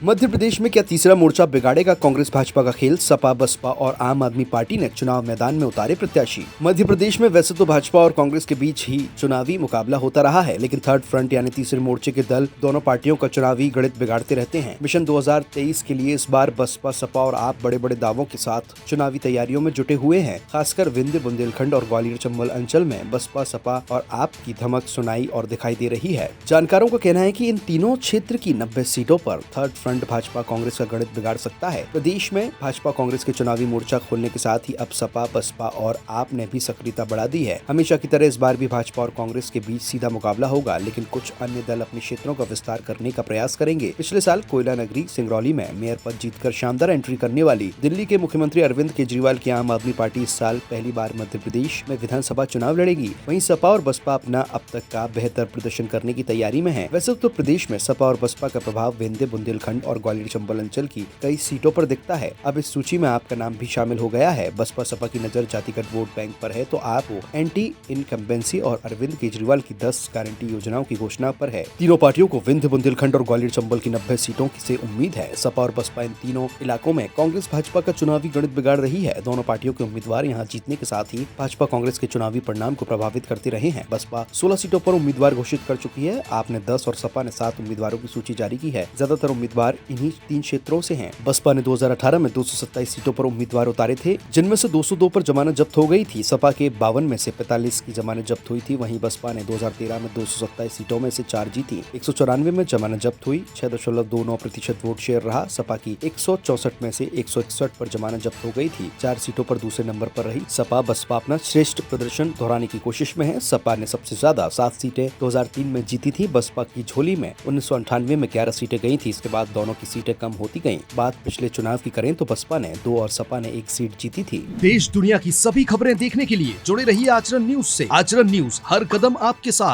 मध्य प्रदेश में क्या तीसरा मोर्चा बिगाड़ेगा कांग्रेस भाजपा का खेल? सपा बसपा और आम आदमी पार्टी ने चुनाव मैदान में उतारे प्रत्याशी। मध्य प्रदेश में वैसे तो भाजपा और कांग्रेस के बीच ही चुनावी मुकाबला होता रहा है, लेकिन थर्ड फ्रंट यानी तीसरे मोर्चे के दल दोनों पार्टियों का चुनावी गणित बिगाड़ते रहते हैं। मिशन 2023 के लिए इस बार बसपा, सपा और आप बड़े बड़े दावों के साथ चुनावी तैयारियों में जुटे हुए हैं। खासकर विंध्य, बुंदेलखंड और ग्वालियर चंबल अंचल में बसपा, सपा और आप की धमक सुनाई और दिखाई दे रही है। जानकारों का कहना है कि इन तीनों क्षेत्र की 90 सीटों पर थर्ड फ्रंट भाजपा कांग्रेस का गणित बिगाड़ सकता है। प्रदेश में भाजपा कांग्रेस के चुनावी मोर्चा खोलने के साथ ही अब सपा, बसपा और आप ने भी सक्रियता बढ़ा दी है। हमेशा की तरह इस बार भी भाजपा और कांग्रेस के बीच सीधा मुकाबला होगा, लेकिन कुछ अन्य दल अपने क्षेत्रों का विस्तार करने का प्रयास करेंगे। पिछले साल कोयला नगरी सिंगरौली में मेयर पद जीतकर शानदार एंट्री करने वाली दिल्ली के मुख्यमंत्री अरविंद केजरीवाल की आम आदमी पार्टी इस साल पहली बार मध्य प्रदेश में विधानसभा चुनाव लड़ेगी। वहीं सपा और बसपा अपना अब तक का बेहतर प्रदर्शन करने की तैयारी में है। वैसे तो प्रदेश में सपा और बसपा का प्रभाव विंध्य, बुंदेलखंड और ग्वालियर चंबल अंचल की कई सीटों पर दिखता है। अब इस सूची में आपका नाम भी शामिल हो गया है। बसपा सपा की नजर जातिगत वोट बैंक पर है, तो आप एंटी इनकम्बेंसी और अरविंद केजरीवाल की 10 गारंटी योजनाओं की घोषणा पर है। तीनों पार्टियों को विंध्य, बुंदेलखंड और ग्वालियर चंबल की 90 सीटों से उम्मीद है। सपा और बसपा इन तीनों इलाकों में कांग्रेस भाजपा का चुनावी गणित बिगाड़ रही है। दोनों पार्टियों के उम्मीदवार यहाँ जीतने के साथ ही भाजपा कांग्रेस के चुनावी परिणाम को प्रभावित करते रहे हैं। बसपा 16 सीटों पर उम्मीदवार घोषित कर चुकी है। आपने 10 और सपा ने 7 उम्मीदवारों की सूची जारी की है। ज्यादातर उम्मीदवार इन्हीं 3 क्षेत्रों से हैं। बसपा ने 2018 में 227 सीटों पर उम्मीदवार उतारे थे, जिनमें से 202 पर जमानत जब्त हो गई थी। सपा के 52 में से 45 की जमानत जब्त हुई थी। वहीं बसपा ने 2013 में 227 सीटों में से 4 जीती। 194 में जमानत जब्त हुई, 6.29% वोट शेयर रहा। सपा की 164 में से 161 पर जमानत जब्त हो गई थी। 4 सीटों पर दूसरे नंबर पर रही। सपा बसपा अपना श्रेष्ठ प्रदर्शन दोहराने की कोशिश में है। सपा ने सबसे ज्यादा 7 सीटें 2003 में जीती थी। बसपा की झोली में 1998 में 11 सीटें गई थी। इसके बाद दोनों की सीटें कम होती गयी। बात पिछले चुनाव की करें तो बसपा ने 2 और सपा ने 1 सीट जीती थी। देश दुनिया की सभी खबरें देखने के लिए जुड़े रहिए आचरण न्यूज से। आचरण न्यूज, हर कदम आपके साथ।